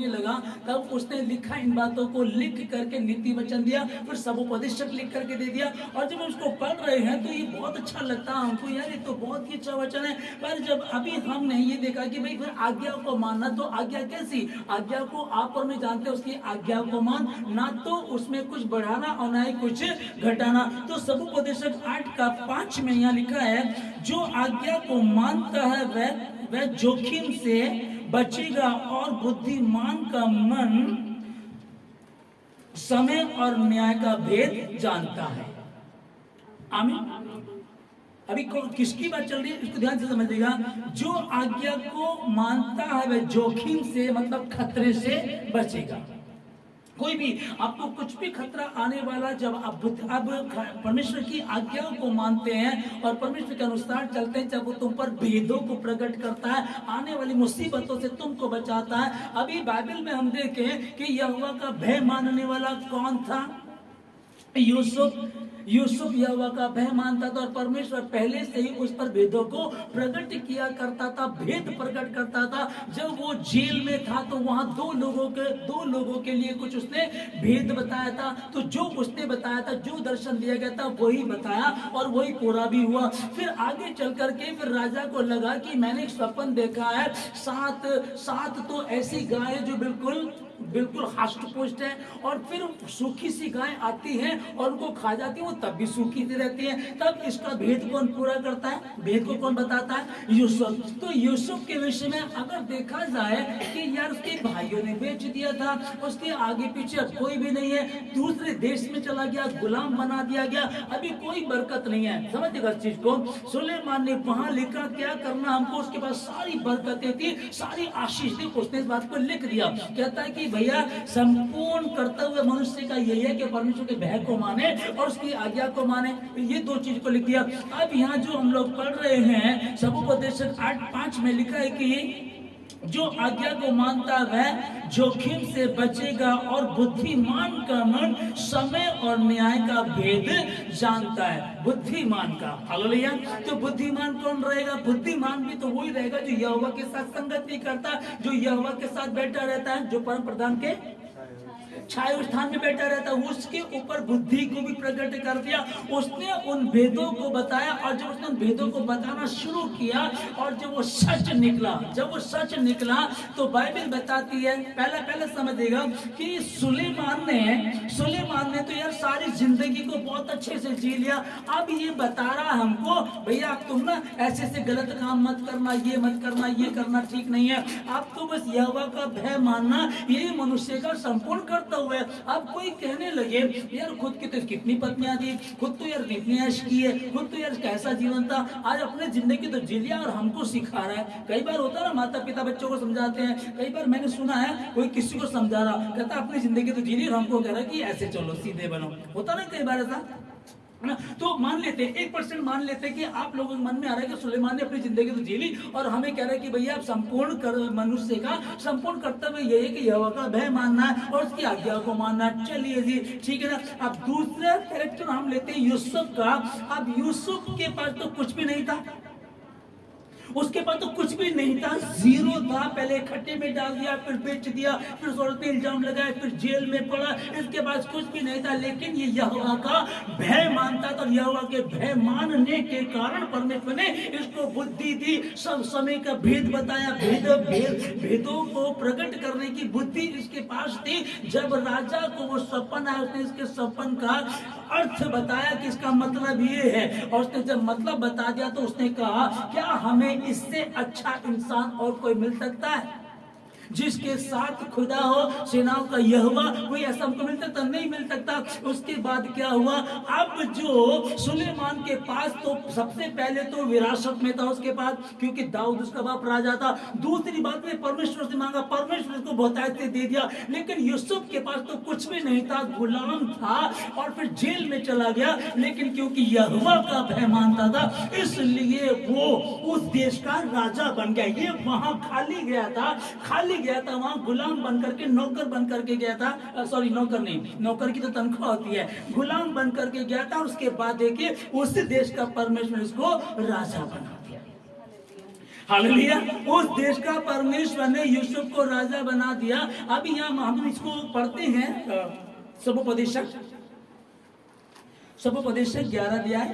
लौटने लगा, तब उसने लिखा, इन बातों को लिख करके नीति वचन दिया, फिर समुपदेशक लिख करके दे दिया। और जब उसको पढ़ रहे हैं तो ये बहुत अच्छा लगता है हमको, यार ये तो बहुत ही अच्छा वचन है। पर जब अभी हमने ये देखा कि भाई फिर आज्ञा को मानना, तो आज्ञा कैसी? आज्ञा को आप और मैं जानते हैं, उसकी आज्ञा को मान, ना तो उसमें कुछ बढ़ाना और ना ही कुछ घटाना। तो समुपदेशक 8:5 में यहाँ लिखा है, जो आज्ञा को मानता है वह जोखिम से बचेगा और बुद्धिमान का मन समय और न्याय का भेद जानता है। आमीन। अभी किसकी बात चल रही है, इसको ध्यान से समझिएगा। जो आज्ञा को मानता है वह जोखिम से, मतलब खतरे से बचेगा। कोई भी आपको कुछ भी खतरा आने वाला, जब अब परमेश्वर की आज्ञाओं को मानते हैं और परमेश्वर के अनुसार चलते हैं, जब वो तुम पर भेदों को प्रकट करता है, आने वाली मुसीबतों से तुमको बचाता है। अभी बाइबल में हम देखें कि यहोवा का भय मानने वाला कौन था? यूसुफ यहोवा का भय मानता था, और परमेश्वर पहले से ही उस पर भेदों को प्रकट किया करता था, भेद प्रकट करता था। जब वो जेल में था तो वहां दो लोगों के लिए कुछ उसने भेद बताया था। तो जो उसने बताया था, जो दर्शन दिया गया था, वही बताया और वही पूरा भी हुआ। फिर आगे चल करके फिर राजा को लगा कि मैंने एक स्वप्न देखा है, सात तो ऐसी गाय जो बिल्कुल हष्ट पुष्ट है, और फिर सूखी सी गाय आती है और उनको खा जाती है, वो तब भी सूखी सी रहती है। तब इसका भेद कौन पूरा करता है? भेद को कौन बताता है? यूसुफ। तो यूसुफ के विषय में अगर देखा जाए कि यार उसके भाइयों ने बेच दिया था, उसके आगे पीछे कोई भी नहीं है, दूसरे देश में चला गया, गुलाम बना दिया गया, अभी कोई बरकत नहीं है। समझिएगा इस चीज को। सुलेमान ने वहां लिखा, क्या करना हमको, उसके पास सारी बरकतें थी, सारी आशीष थी, उसने इस बात को लिख दिया। कहता है कि भैया संपूर्ण करते हुए मनुष्य का यही है कि परमेश्वर के भय को माने और उसकी आज्ञा को माने। ये दो चीज को लिख दिया। अब यहाँ जो हम लोग पढ़ रहे हैं, समुपदेशक 8:5 में लिखा है कि जो आज्ञा को मानता है जोखिम से बचेगा और बुद्धिमान का मन समय और न्याय का भेद जानता है। बुद्धिमान का, हालेलुया। तो बुद्धिमान कौन रहेगा? बुद्धिमान भी तो वही रहेगा जो यहोवा के साथ संगत नहीं करता, जो यहोवा के साथ बैठा रहता है, जो परम प्रधान के छाया स्थान में बैठा रहता है। उसके ऊपर बुद्धि को भी प्रकट कर दिया, उसने उन भेदों को बताया, और जब उसने उन भेदों को बताना शुरू किया और जब वो सच निकला, तो बाइबल बताती है, पहले समझिएगा कि सुलेमान ने तो यार सारी जिंदगी को बहुत अच्छे से जी लिया। अब ये बता रहा हमको, भैया तुम ना ऐसे गलत काम मत करना, ये मत करना, ये करना ठीक नहीं है। आपको बस यहोवा का भय मानना, ये मनुष्य का संपूर्ण करता हुआ है। अब कोई कहने लगे यार खुद की तो कितनी पत्नियां थी, खुद तो यार कितनी ऐश की है, खुद तो यार कैसा जीवन था, आज अपने जिंदगी तो जी लिया और हमको सिखा रहा है। कई बार होता है ना, माता पिता बच्चों को समझाते हैं। कई बार मैंने सुना है कोई किसी को समझा रहा, कहता अपनी जिंदगी तो जी ली और हमको कह रहा है कि ऐसे चलो, सीधे बनो। होता ना कई बार ऐसा। तो मान लेते 1% मान लेते कि आप लोगों के मन में आ रहा है कि सुलेमान ने अपनी जिंदगी तो जी ली और हमें कह रहा है कि भैया आप मनुष्य का संपूर्ण कर्तव्य यही है कि यहोवा का भय मानना है और उसकी आज्ञा को मानना। चलिए जी, ठीक है ना। अब दूसरा कैरेक्टर हम लेते हैं यूसुफ का। अब यूसुफ के पास तो कुछ भी नहीं था, उसके पास तो कुछ भी नहीं था, जीरो था। पहले खट्टे में डाल दिया, फिर बेच दिया, फिर औरत पे इल्जाम लगाया, फिर जेल में पड़ा, इसके पास कुछ भी नहीं था। लेकिन ये यहोवा का भय मानता था, और यहोवा के भय मानने के कारण परमेश्वर ने इसको बुद्धि दी, सब समय का भेद बताया, भेदों को प्रकट करने की बुद्धि इसके पास थी। जब राजा को वो सपन आया, उसने इसके सपन का अर्थ बताया कि इसका मतलब ये है, और उसने जब मतलब बता दिया तो उसने कहा क्या हमें इससे अच्छा इंसान और कोई मिल सकता है? जिसके साथ खुदा हो, सेनाओं का यहोवा, कोई ऐसा हमको मिल सकता? नहीं मिल सकता। उसके बाद क्या हुआ? अब जो सुलेमान के पास तो सबसे पहले तो विरासत में था उसके पास, क्योंकि दाऊद उसका बाप राजा था। दूसरी बात में परमेश्वर से मांगा, परमेश्वर उसको बहुतायत से दे दिया। लेकिन यूसुफ के पास तो कुछ भी नहीं था, गुलाम था और फिर जेल में चला गया। लेकिन क्योंकि यहोवा का भय मानता था, इसलिए वो उस देश का राजा बन गया। ये वहां खाली गया था, वहां गुलाम बन करके, नौकर बन करके गया था। सॉरी, नौकर नहीं, नौकर की तो तनख्वाह होती है, गुलाम बन करके गया था। उसके बाद देखिए उस देश का परमेश्वर इसको राजा बना दिया। हालेलुया। उस देश का परमेश्वर ने यूसुफ को राजा बना दिया। अभी यहाँ हम इसको पढ़ते हैं, सबोपदेशक 11 अध्याय